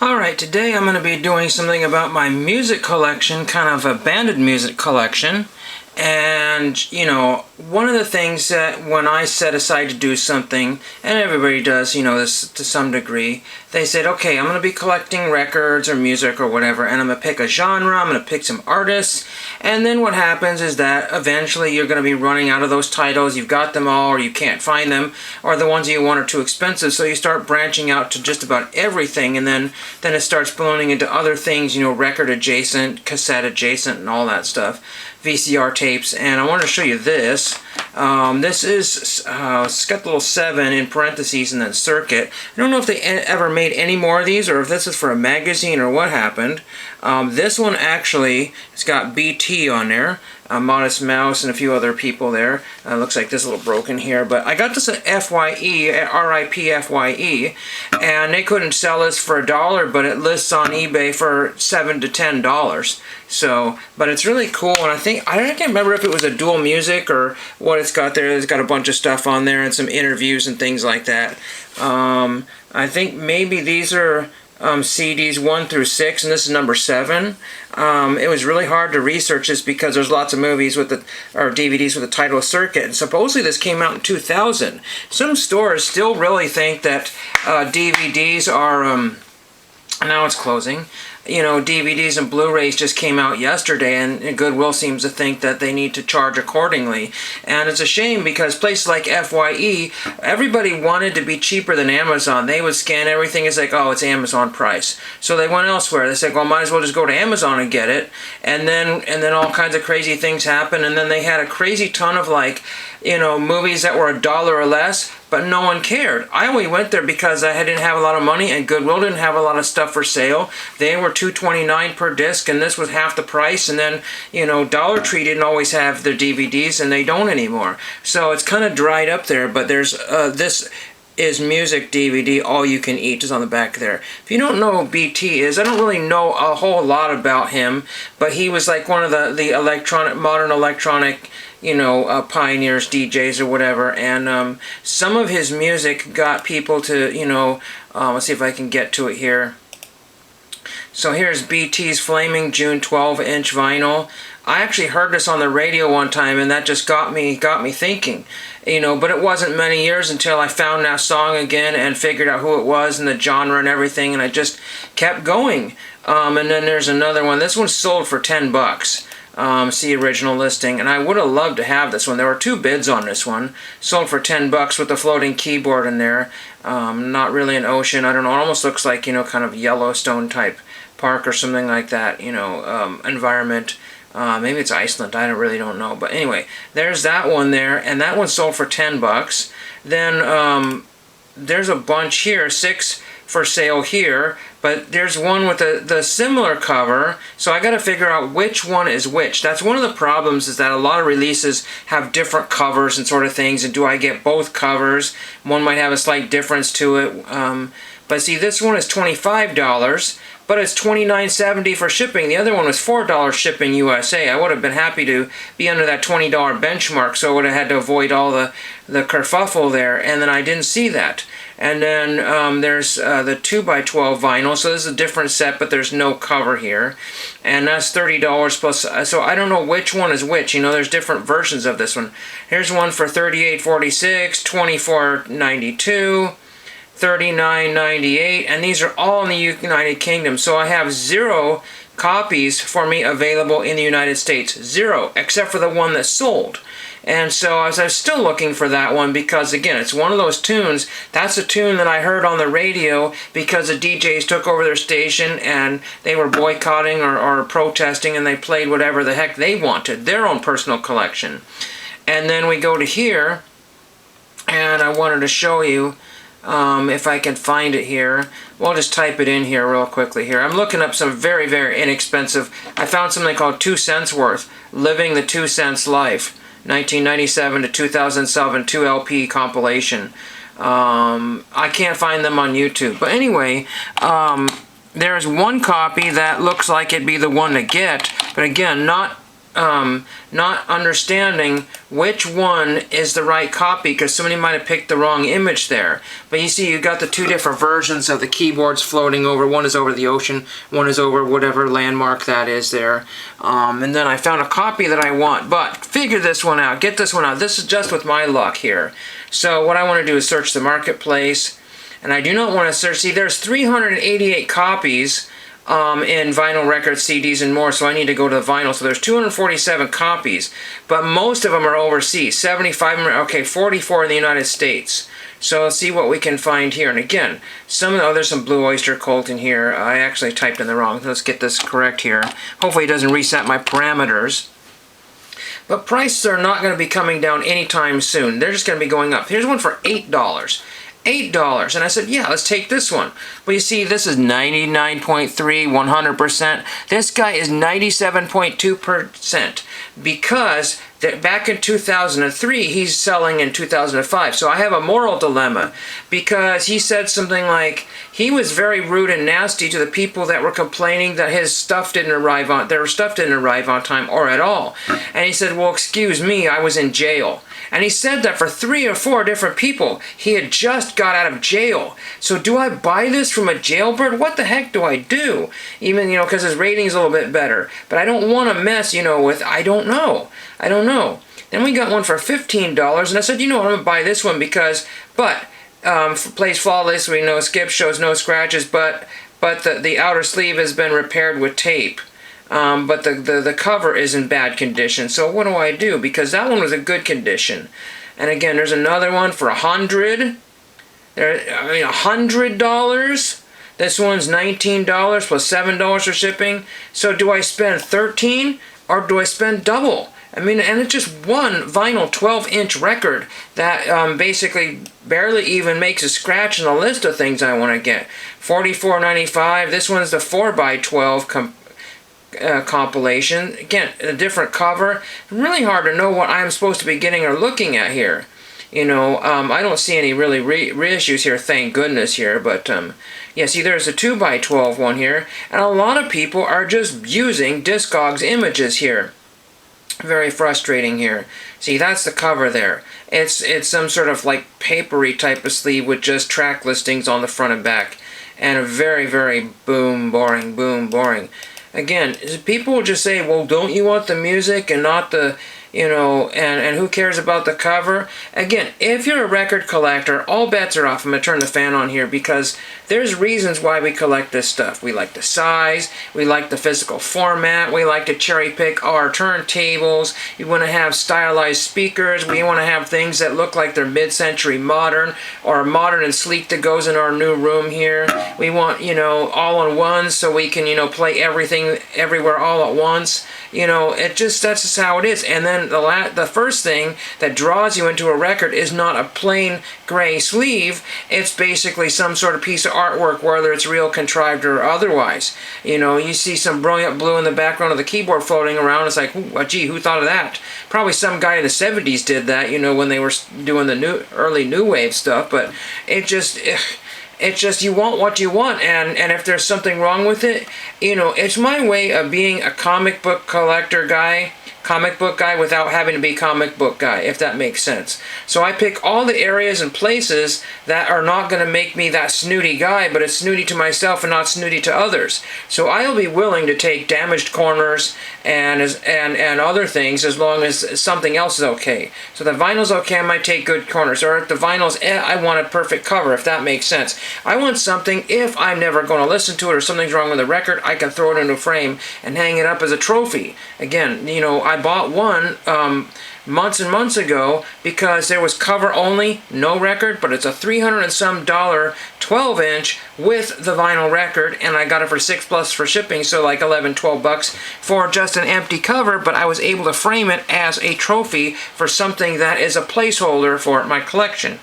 Alright, today I'm going to be doing something about my music collection, kind of a banded music collection. And, you know, one of the things that when I set aside to do something, and everybody does, you know, this to some degree, they said, okay, I'm going to be collecting records or music or whatever, and I'm going to pick a genre, I'm going to pick some artists, and then what happens is that eventually you're going to be running out of those titles, you've got them all, or you can't find them, or the ones you want are too expensive, so you start branching out to just about everything, and then it starts ballooning into other things, you know, record adjacent, cassette adjacent, and all that stuff. VCR tapes, and I wanted to show you this. This is, it's got the little 7 in parentheses and then circuit. I don't know if they ever made any more of these or if this is for a magazine or what happened. This one actually, it's got BT on there. Modest Mouse and a few other people there. Looks like this a little broken here, but I got this at FYE, at RIP FYE, and they couldn't sell this for $1, but it lists on eBay for $7 to $10. So, but it's really cool, and I can't remember if it was a dual music or what it's got there. It's got a bunch of stuff on there and some interviews and things like that. I think maybe these are CDs 1 through 6, and this is number 7. It was really hard to research this because there's lots of movies with or DVDs with the title Circuit, and supposedly this came out in 2000. Some stores still really think that DVDs are, now it's closing. You know, DVDs and Blu-rays just came out yesterday, and Goodwill seems to think that they need to charge accordingly. And it's a shame because places like FYE, everybody wanted to be cheaper than Amazon. They would scan everything as like, oh, it's Amazon price. So they went elsewhere. They said, well, might as well just go to Amazon and get it. And then all kinds of crazy things happened. And then they had a crazy ton of, like, you know, movies that were $1 or less, but no one cared. I only went there because I didn't have a lot of money, and Goodwill didn't have a lot of stuff for sale. They were $2.29 per disc, and this was half the price. And then, you know, Dollar Tree didn't always have their DVDs, and they don't anymore. So it's kind of dried up there. But there's this is music DVD, all you can eat, is on the back there. If you don't know who BT is, I don't really know a whole lot about him, but he was like one of the modern electronic, you know, pioneers, DJs or whatever, and some of his music got people to, you know, let's see if I can get to it here. So here's BT's Flaming June 12-inch vinyl. I actually heard this on the radio one time, and that just got me thinking, you know, but it wasn't many years until I found that song again and figured out who it was and the genre and everything, and I just kept going. And then there's another one. This one's sold for $10. See original listing, and I would have loved to have this one. There were 2 bids on this one, sold for $10 with the floating keyboard in there. Not really an ocean, I don't know, it almost looks like, you know, kind of Yellowstone type park or something like that, you know, environment. Maybe it's Iceland, I really don't know, but anyway, there's that one there, and that one sold for $10. Then there's a bunch here, 6 for sale here, but there's one with the similar cover, so I gotta figure out which one is which. That's one of the problems, is that a lot of releases have different covers and sort of things, and do I get both covers? One might have a slight difference to it, but see, this one is $25, but it's $29.70 for shipping. The other one was $4 shipping USA. I would have been happy to be under that $20 benchmark, so I would have had to avoid all the kerfuffle there, and then I didn't see that. And then there's the 2x12 vinyl, so this is a different set, but there's no cover here. And that's $30 plus, so I don't know which one is which. You know, there's different versions of this one. Here's one for $38.46, $24.92, $39.98, and these are all in the United Kingdom. So I have 0 copies for me available in the United States. 0, except for the one that's sold. And so I was still looking for that one because, again, it's one of those tunes. That's a tune that I heard on the radio because the DJs took over their station and they were boycotting or protesting, and they played whatever the heck they wanted, their own personal collection. And then we go to here, and I wanted to show you, if I can find it here. We'll just type it in here real quickly here. I'm looking up some very, very inexpensive. I found something called 2 cents worth, Living the 2 Cents Life, 1997 to 2007, 2 LP compilation. I can't find them on YouTube. But anyway, there's one copy that looks like it'd be the one to get, but again, not not understanding which one is the right copy, because somebody might have picked the wrong image there. But you see, you got the two different versions of the keyboards floating over. One is over the ocean, one is over whatever landmark that is there. And then I found a copy that I want, but figure this one out, get this one out. This is just with my luck here. So what I want to do is search the marketplace, and I do not want to search. See, there's 388 copies in vinyl records, CDs, and more, so I need to go to the vinyl. So there's 247 copies, but most of them are overseas. 75 of them are, okay, 44 in the United States. So let's see what we can find here. And again, there's some Blue Oyster Cult in here. I actually typed in the wrong. Let's get this correct here. Hopefully it doesn't reset my parameters. But prices are not going to be coming down anytime soon. They're just going to be going up. Here's one for $8. $8. And I said, yeah, let's take this one. But you see, this is 99.3, 100%. This guy is 97.2%, because back in 2003, he's selling in 2005. So I have a moral dilemma, because he said something like, he was very rude and nasty to the people that were complaining that his stuff didn't arrive on, their stuff didn't arrive on time or at all. And he said, well, excuse me, I was in jail. And he said that for 3 or 4 different people. He had just got out of jail. So do I buy this from a jailbird? What the heck do I do? Even, because his rating's a little bit better. But I don't want to mess, with, I don't know. Then we got one for $15, and I said, I'm going to buy this one because, plays flawless, we know skip, shows no scratches, but the outer sleeve has been repaired with tape. But the cover is in bad condition. So what do I do? Because that one was in good condition. And again, there's another one for $100. $100. This one's $19 plus $7 for shipping. So do I spend $13 or do I spend double? And it's just one vinyl 12-inch record that basically barely even makes a scratch in the list of things I want to get. $44.95. This one's the 4x12 compilation. Again, a different cover. Really hard to know what I'm supposed to be getting or looking at here. I don't see any really reissues here, thank goodness here, but yeah, see, there's a 2x12 one here, and a lot of people are just using Discogs images here. Very frustrating here. See, that's the cover there. It's some sort of like papery type of sleeve with just track listings on the front and back, and a very, very boring. Again, people just say, well, don't you want the music and not the, and who cares about the cover? Again, if you're a record collector, all bets are off. I'm going to turn the fan on here because there's reasons why we collect this stuff. We like the size, we like the physical format, we like to cherry pick our turntables, we want to have stylized speakers, we want to have things that look like they're mid-century modern or modern and sleek that goes in our new room here. We want, all-in-one so we can, play everything everywhere all at once. That's just how it is. And then the first thing that draws you into a record is not a plain gray sleeve. It's basically some sort of piece of artwork, whether it's real, contrived, or otherwise. You see some brilliant blue in the background of the keyboard floating around. It's like, gee, who thought of that? Probably some guy in the 70s did that, when they were doing the early new wave stuff. But it's just you want what you want, and if there's something wrong with it, it's my way of being a comic book collector guy, comic book guy without having to be comic book guy, if that makes sense. So I pick all the areas and places that are not going to make me that snooty guy, but it's snooty to myself and not snooty to others. So I'll be willing to take damaged corners and other things as long as something else is okay. So the vinyl's okay, I might take good corners. Or if the vinyl's, I want a perfect cover, if that makes sense. I want something, if I'm never going to listen to it or something's wrong with the record, I can throw it into a frame and hang it up as a trophy. Again, I bought one months and months ago because there was cover only, no record, but it's a $300 and some 12-inch with the vinyl record, and I got it for $6+ for shipping, so like $11-12 for just an empty cover, but I was able to frame it as a trophy for something that is a placeholder for my collection.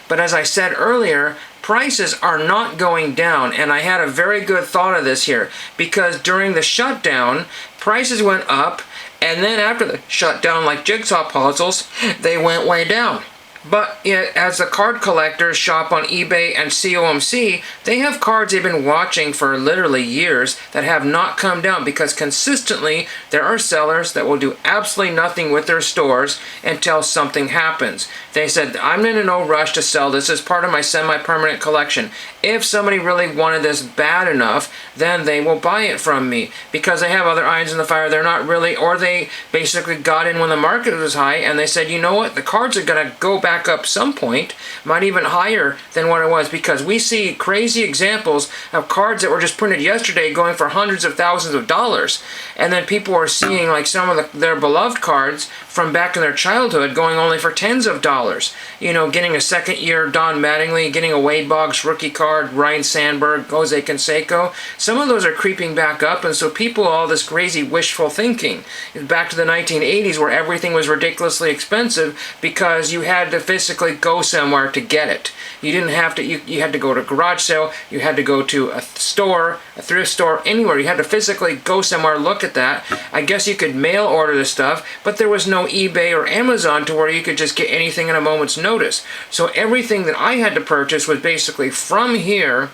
But as I said earlier, prices are not going down, and I had a very good thought of this here, because during the shutdown, prices went up, and then after the shutdown, like jigsaw puzzles, they went way down. But as the card collectors shop on eBay and COMC, they have cards they've been watching for literally years that have not come down, because consistently there are sellers that will do absolutely nothing with their stores until something happens. They said, I'm in no rush to sell this as part of my semi-permanent collection. If somebody really wanted this bad enough, then they will buy it from me, because they have other irons in the fire. They're not really, or they basically got in when the market was high and they said, you know what, the cards are going to go back up some point, might even higher than what it was, because we see crazy examples of cards that were just printed yesterday going for hundreds of thousands of dollars, and then people are seeing like some of their beloved cards from back in their childhood going only for tens of dollars. You know, getting a second year Don Mattingly, getting a Wade Boggs rookie card, Ryan Sandberg, Jose Canseco. Some of those are creeping back up, and so people, all this crazy wishful thinking. Back to the 1980s where everything was ridiculously expensive because you had to physically go somewhere to get it. You didn't have to, you had to go to a garage sale, you had to go to a store, a thrift store, anywhere. You had to physically go somewhere, look at that. I guess you could mail order the stuff, but there was no eBay or Amazon to where you could just get anything in a moment's notice. So everything that I had to purchase was basically from here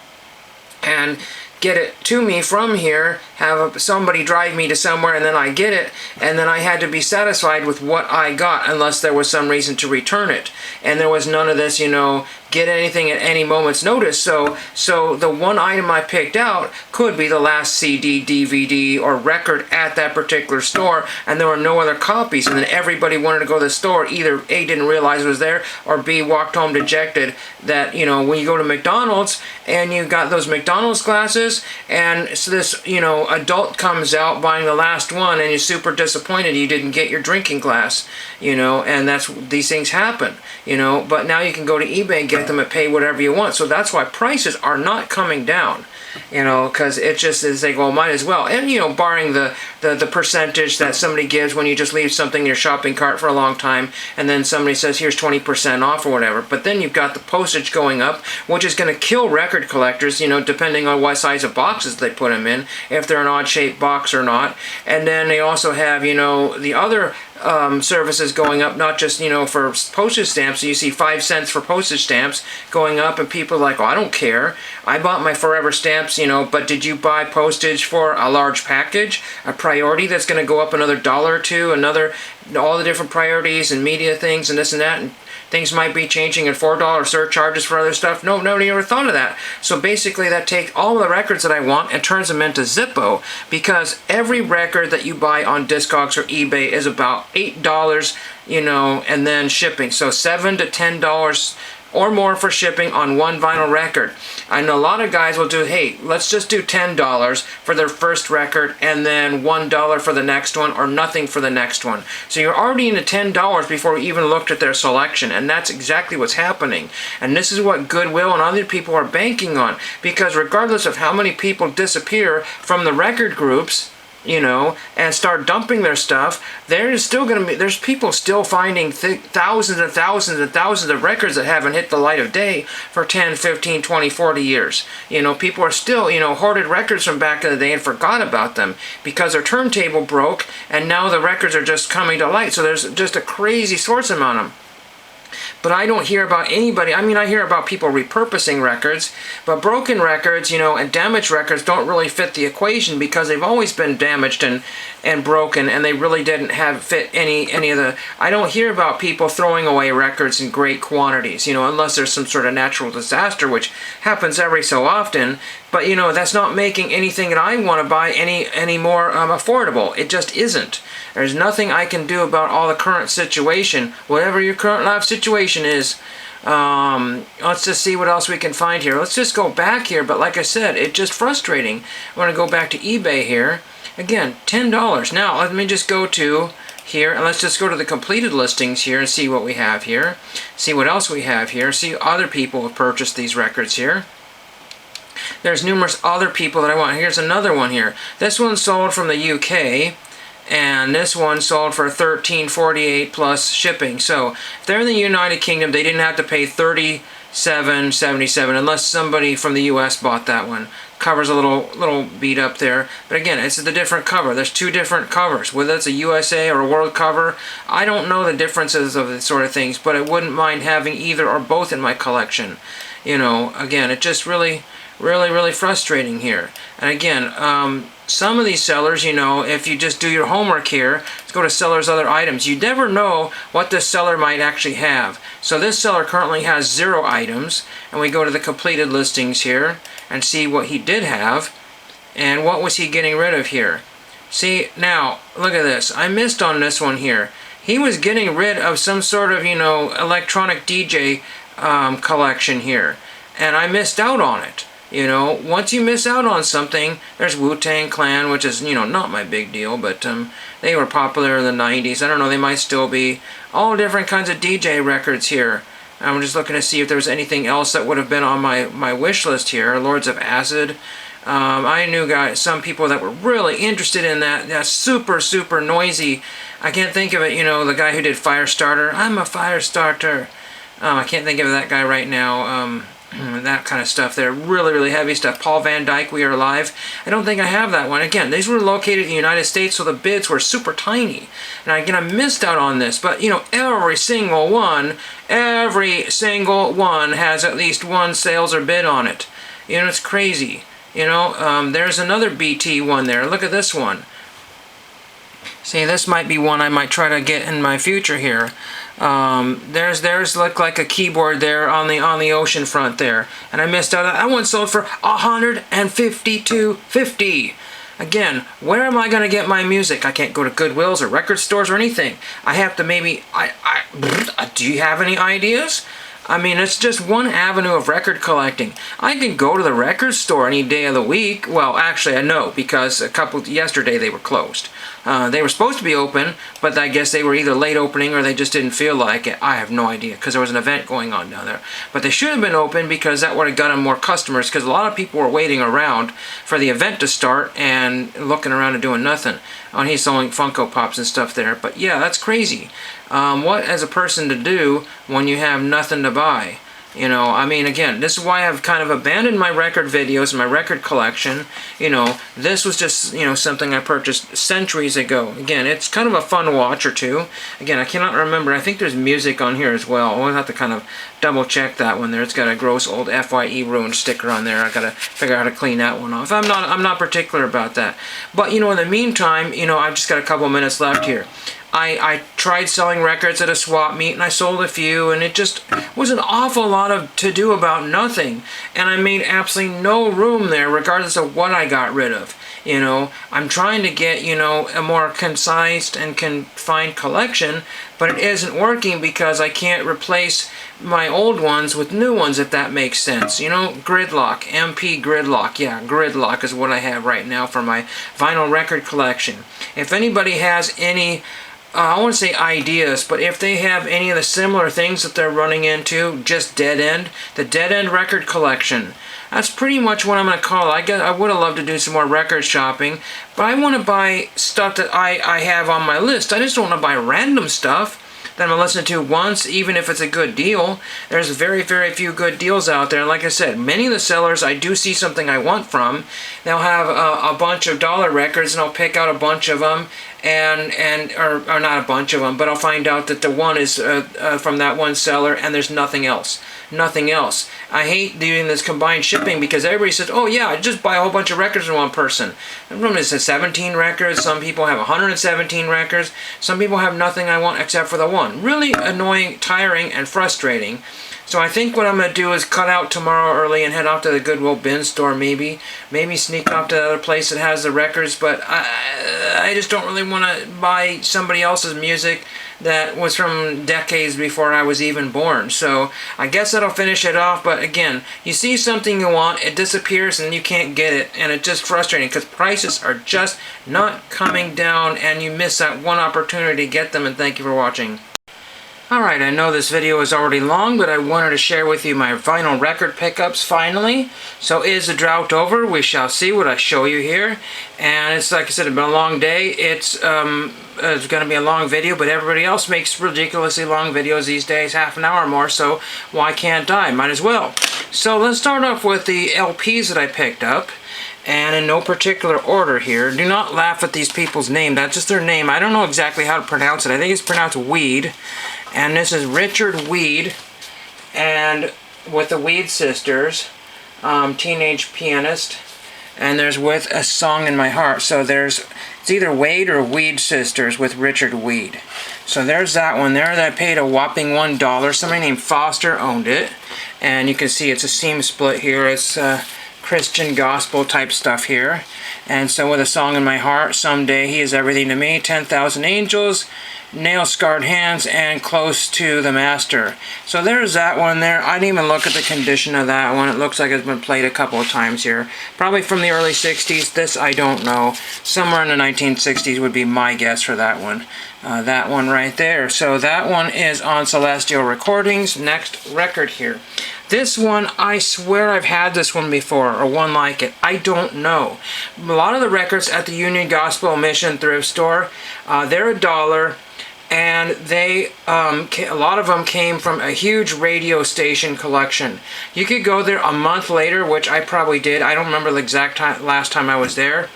and get it to me from here, have somebody drive me to somewhere, and then I get it, and then I had to be satisfied with what I got unless there was some reason to return it. And there was none of this, you know, get anything at any moment's notice. So the one item I picked out could be the last CD, DVD, or record at that particular store, and there were no other copies. And then everybody wanted to go to the store, either A, didn't realize it was there, or B, walked home dejected that, you know, when you go to McDonald's and you got those McDonald's glasses, and so this, you know, adult comes out buying the last one, and you're super disappointed you didn't get your drinking glass, you know, and these things happen, you know. But now you can go to eBay and get them and pay whatever you want. So that's why prices are not coming down, you know, because it just is, they go, might as well. And, you know, barring the percentage that somebody gives when you just leave something in your shopping cart for a long time and then somebody says here's 20% off or whatever. But then you've got the postage going up, which is going to kill record collectors, you know, depending on what size of boxes they put them in, if they're an odd shaped box or not. And then they also have, you know, the other services going up, not just, you know, for postage stamps. So you see 5 cents for postage stamps going up, and people are like, oh, I don't care. I bought my forever stamps, you know, but did you buy postage for a large package, a priority that's going to go up another $1 or $2, all the different priorities and media things and this and that, and things might be changing and $4 surcharges for other stuff. No, nobody ever thought of that. So basically that takes all of the records that I want and turns them into Zippo, because every record that you buy on Discogs or eBay is about $8, you know, and then shipping. So $7 to $10 or more for shipping on one vinyl record. I know a lot of guys will do, hey, let's just do $10 for their first record and then $1 for the next one, or nothing for the next one. So you're already into $10 before we even looked at their selection, and that's exactly what's happening. And this is what Goodwill and other people are banking on, because regardless of how many people disappear from the record groups, you know, and start dumping their stuff, there's people still finding thousands and thousands and thousands of records that haven't hit the light of day for 10, 15, 20, 40 years. You know, people are still, you know, hoarded records from back in the day and forgot about them because their turntable broke, and now the records are just coming to light. So there's just a crazy source amount of them. But I don't hear about anybody, I mean, I hear about people repurposing records, but broken records, you know, and damaged records don't really fit the equation, because they've always been damaged and broken, and they really didn't fit any of the, I don't hear about people throwing away records in great quantities, you know, unless there's some sort of natural disaster, which happens every so often. But, you know, that's not making anything that I want to buy any more affordable. It just isn't. There's nothing I can do about all the current situation. Whatever your current life situation is, let's just see what else we can find here. Let's just go back here. But like I said, it's just frustrating. I want to go back to eBay here. Again, $10. Now, let me just go to here, and let's just go to the completed listings here and see what we have here. See what else we have here. See other people have purchased these records here. There's numerous other people that I want. Here's another one here. This one sold from the UK, and this one sold for $13.48 plus shipping. So if they're in the United Kingdom, they didn't have to pay $37.77 unless somebody from the US bought that one. Cover's a little beat up there, but again, it's the different cover. There's two different covers, whether it's a USA or a world cover. I don't know the differences of the sort of things, but I wouldn't mind having either or both in my collection. You know, again, it just really frustrating here. And again, some of these sellers, you know, if you just do your homework here, let's go to seller's other items. You never know what this seller might actually have. So this seller currently has 0 items, and we go to the completed listings here and see what he did have, and what was he getting rid of here. See, now, look at this. I missed on this one here. He was getting rid of some sort of, you know, electronic DJ collection here, and I missed out on it. You know, once you miss out on something, there's Wu-Tang Clan, which is, you know, not my big deal, but they were popular in the 90s. I don't know, they might still be. All different kinds of DJ records here. I'm just looking to see if there was anything else that would have been on my wish list here. Lords of Acid. I knew some people that were really interested in that. That's super noisy. I can't think of it, you know, the guy who did Firestarter. I'm a Firestarter. I can't think of that guy right now. That kind of stuff there. Really heavy stuff. Paul Van Dyke, We Are Alive. I don't think I have that one. Again, these were located in the United States, so the bids were super tiny. And again, I missed out on this. But, you know, every single one has at least one sales or bid on it. You know, it's crazy. You know, there's another BT one there. Look at this one. See, this might be one I might try to get in my future here. There's look like a keyboard there on the ocean front there, and I missed out. That one sold for $152.50. Again, where am I going to get my music? I can't go to Goodwills or record stores or anything. I have to maybe. Do you have any ideas? I mean, it's just one avenue of record collecting. I can go to the record store any day of the week. Well, actually, I know, because yesterday they were closed. They were supposed to be open, but I guess they were either late opening or they just didn't feel like it. I have no idea, because there was an event going on down there. But they should have been open, because that would have gotten more customers, because a lot of people were waiting around for the event to start and looking around and doing nothing. And he's selling Funko Pops and stuff there. But yeah, that's crazy. What as a person to do when you have nothing to buy? You know, I mean, again, this is why I've kind of abandoned my record videos and my record collection. You know, this was just, you know, something I purchased centuries ago. Again, it's kind of a fun watch or two. Again, I cannot remember. I think there's music on here as well. I'll have to kind of double check that one there. It's got a gross old FYE ruined sticker on there. I gotta figure out how to clean that one off. I'm not particular about that. But, you know, in the meantime, you know, I've just got a couple minutes left here. I tried selling records at a swap meet, and I sold a few, and it just was an awful lot of to-do about nothing. And I made absolutely no room there, regardless of what I got rid of. You know, I'm trying to get, you know, a more concise and confined collection, but it isn't working because I can't replace my old ones with new ones, if that makes sense. You know, Gridlock, MP Gridlock. Yeah, Gridlock is what I have right now for my vinyl record collection. If anybody has any I want to say ideas, but if they have any of the similar things that they're running into, just Dead End, the Dead End record collection. That's pretty much what I'm going to call it. I would have loved to do some more record shopping, but I want to buy stuff that I have on my list. I just don't want to buy random stuff that I'm going to listen to once, even if it's a good deal. There's very few good deals out there. And like I said, many of the sellers I do see something I want from. They'll have a bunch of dollar records, and I'll pick out a bunch of them, or not a bunch of them, but I'll find out that the one is from that one seller, and there's nothing else. Nothing else. I hate doing this combined shipping because everybody says, oh yeah, I just buy a whole bunch of records from one person. Everyone says 17 records, some people have 117 records, some people have nothing I want except for the one. Really annoying, tiring, and frustrating. So I think what I'm going to do is cut out tomorrow early and head off to the Goodwill bin store maybe. Maybe sneak off to the other place that has the records, but I just don't really want to buy somebody else's music that was from decades before I was even born. So I guess that'll finish it off, but again, you see something you want, it disappears and you can't get it, and it's just frustrating because prices are just not coming down and you miss that one opportunity to get them, and thank you for watching. Alright, I know this video is already long, but I wanted to share with you my vinyl record pickups finally. So is the drought over? We shall see what I show you here. And it's like I said, it's been a long day. It's going to be a long video, but everybody else makes ridiculously long videos these days, half an hour or more, so why can't I? Might as well. So let's start off with the LPs that I picked up. And in no particular order here. Do not laugh at these people's name. That's just their name. I don't know exactly how to pronounce it. I think it's pronounced Weed. And this is Richard Weed, and with the Weed Sisters, teenage pianist. And there's With a Song in My Heart. So it's either Wade or Weed Sisters with Richard Weed. So there's that one there. That I paid a whopping $1. Somebody named Foster owned it. And you can see it's a seam split here. It's Christian gospel type stuff here. And so With a Song in My Heart, Someday He Is Everything to Me, 10,000 Angels, Nail Scarred Hands, and Close to the Master. So there's that one there. I didn't even look at the condition of that one. It looks like it's been played a couple of times here. Probably from the early 60s. This I don't know. Somewhere in the 1960s would be my guess for that one. That one right there. So that one is on Celestial Recordings. Next record here. This one, I swear I've had this one before, or one like it. I don't know. A lot of the records at the Union Gospel Mission thrift store, they're $1, and they, a lot of them came from a huge radio station collection. You could go there a month later, which I probably did. I don't remember the exact last time I was there.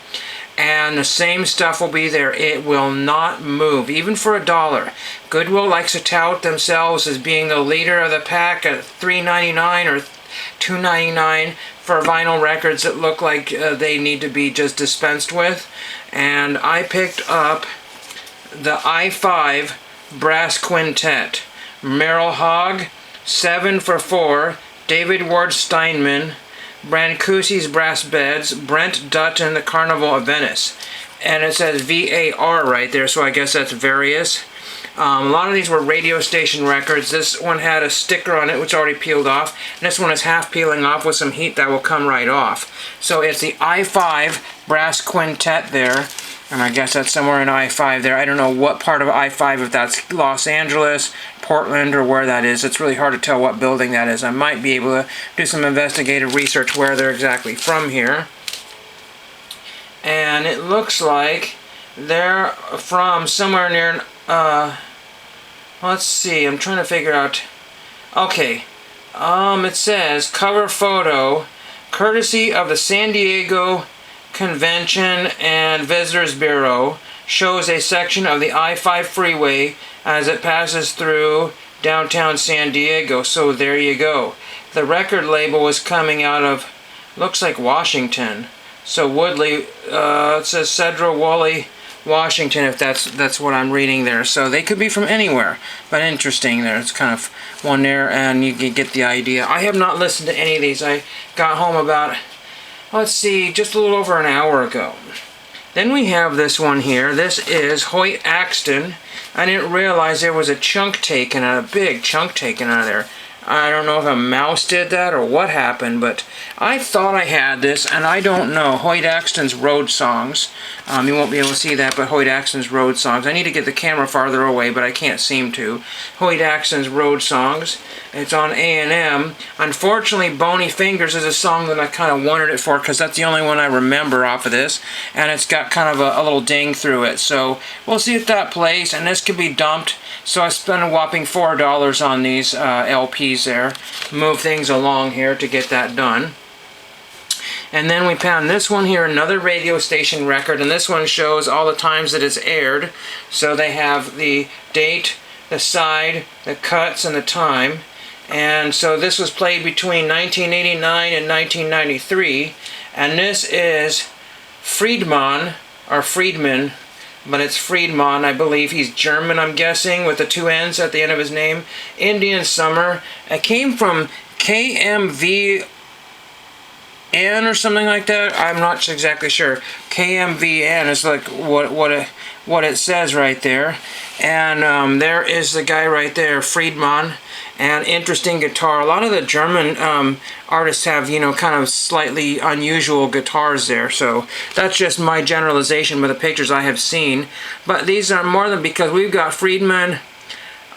And the same stuff will be there. It will not move, even for $1. Goodwill likes to tout themselves as being the leader of the pack at $3.99 or $2.99 for vinyl records that look like they need to be just dispensed with. And I picked up the I-5 Brass Quintet. Merrill Hogg, 7 for $4, David Ward Steinman, Brancusi's Brass Beds, Brent Dutton, The Carnival of Venice. And it says VAR right there, so I guess that's various. A lot of these were radio station records. This one had a sticker on it which already peeled off. And this one is half peeling off with some heat that will come right off. So it's the I-5 Brass Quintet there. And I guess that's somewhere in I-5 there. I don't know what part of I-5, if that's Los Angeles, Portland, or where that is. It's really hard to tell what building that is. I might be able to do some investigative research where they're exactly from here. And it looks like they're from somewhere near, let's see, I'm trying to figure out. Okay, it says cover photo, courtesy of the San Diego Convention and Visitors Bureau, shows a section of the I-5 freeway as it passes through downtown San Diego. So there you go. The record label is coming out of, looks like Washington. So Woodley, it says Cedro Woolley, Washington, if that's what I'm reading there. So they could be from anywhere, but interesting there. It's kind of one there, and you can get the idea. I have not listened to any of these. I got home about, let's see, just a little over an hour ago. Then we have this one here. This is Hoyt Axton. I didn't realize there was a chunk taken out, a big chunk taken out of there. I don't know if a mouse did that or what happened, but I thought I had this, and I don't know. Hoyt Axton's Road Songs. You won't be able to see that, but Hoyt Axton's Road Songs. I need to get the camera farther away, but I can't seem to. Hoyt Axton's Road Songs. It's on A&M. Unfortunately, Bony Fingers is a song that I kind of wanted it for, because that's the only one I remember off of this, and it's got kind of a little ding through it. So we'll see if that plays, and this could be dumped. So I spent a whopping $4 on these LPs there. Move things along here to get that done. And then we found this one here, another radio station record, and this one shows all the times that it's aired. So they have the date, the side, the cuts, and the time. And so this was played between 1989 and 1993. And this is Friedman, or Friedman, but it's Friedman, I believe. He's German, I'm guessing, with the two N's at the end of his name. Indian Summer. It came from KMVN or something like that. I'm not exactly sure. KMVN is like what it says right there. And there is the guy right there, Friedman. And interesting guitar. A lot of the German artists have, you know, kind of slightly unusual guitars there. So that's just my generalization with the pictures I have seen. But these are more than, because we've got Friedman,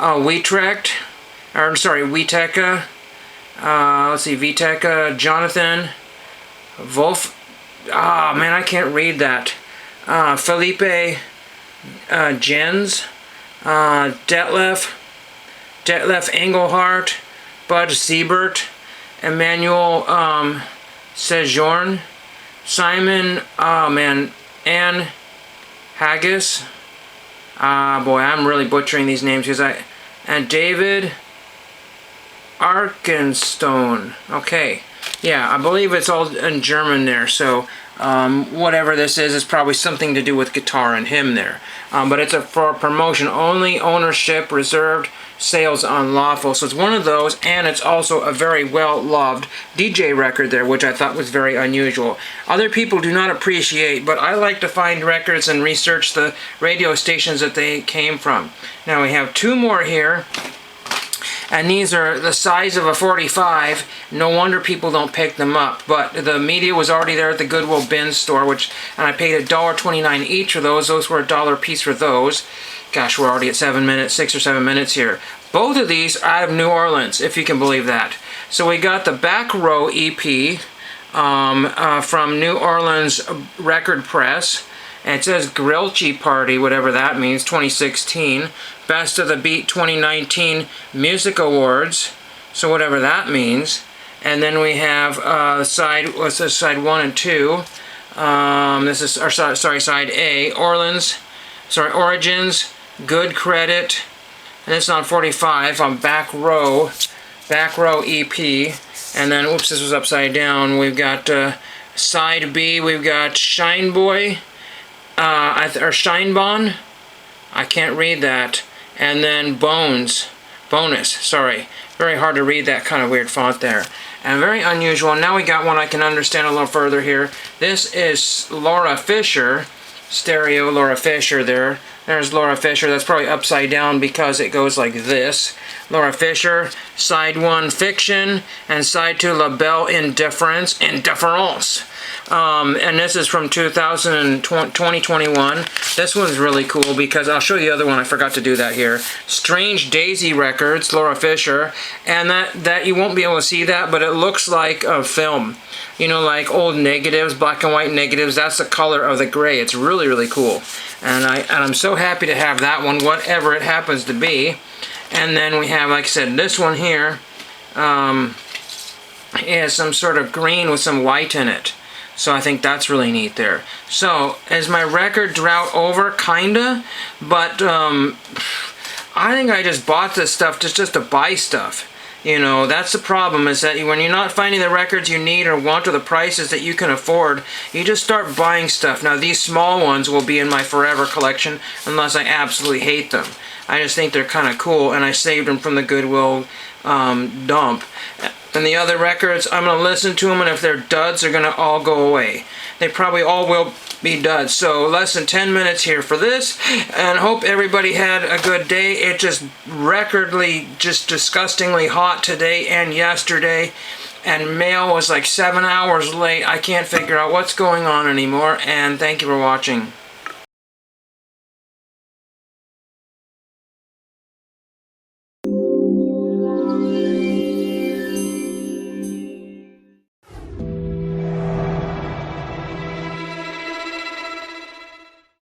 Wheatrect, or sorry, Wheateca. Let's see, Viteca, Jonathan, Wolf. Ah, man, I can't read that. Felipe, Jens, Detlef Engelhart, Bud Siebert, Emmanuel Sejourn, Simon, Ann Haggis. Boy, I'm really butchering these names and David Arkenstone. Okay, yeah, I believe it's all in German there, so whatever this is probably something to do with guitar and him there. But it's for promotion only, ownership reserved, sales unlawful. So it's one of those, and it's also a very well-loved DJ record there, which I thought was very unusual. Other people do not appreciate, but I like to find records and research the radio stations that they came from. Now we have two more here. And these are the size of a 45. No wonder people don't pick them up. But the media was already there at the Goodwill bin store, and I paid $1.29 each for those. Those were $1 a piece for those. Gosh, we're already at 7 minutes, 6 or 7 minutes here. Both of these are out of New Orleans, if you can believe that. So we got the Back Row EP from New Orleans Record Press. And it says Grillchi Party, whatever that means, 2016. Best of the Beat 2019 Music Awards, so whatever that means. And then we have side 1 and 2. This is side A. Origins, Good Credit, and it's on 45 on Back Row EP. And then, oops, this was upside down. We've got side B. We've got Shine Boy. Or Scheinbahn, I can't read that, and then bonus, sorry, very hard to read that kind of weird font there, and very unusual. Now we got one I can understand a little further here. This is Laura Fisher, stereo Laura Fisher there. There's Laura Fisher. That's probably upside down because it goes like this. Laura Fisher, side 1 Fiction, and side 2 La Belle Indifference. And this is from 2021. This one's really cool because I'll show you the other one. I forgot to do that here. Strange Daisy Records, Laura Fisher, and that you won't be able to see that, but it looks like a film. You know, like old negatives, black and white negatives. That's the color of the gray. It's really, really cool. And I'm so happy to have that one, whatever it happens to be. And then we have, like I said, this one here is some sort of green with some white in it. So I think that's really neat there. So, is my record drought over? Kinda. But I think I just bought this stuff just to buy stuff. You know, that's the problem, is that when you're not finding the records you need or want or the prices that you can afford, you just start buying stuff. Now, these small ones will be in my forever collection unless I absolutely hate them. I just think they're kind of cool, and I saved them from the Goodwill dump. And the other records, I'm going to listen to them, and if they're duds, they're going to all go away. They probably all will be duds. So less than 10 minutes here for this, and hope everybody had a good day. It just disgustingly hot today and yesterday, and mail was like 7 hours late. I can't figure out what's going on anymore, and thank you for watching.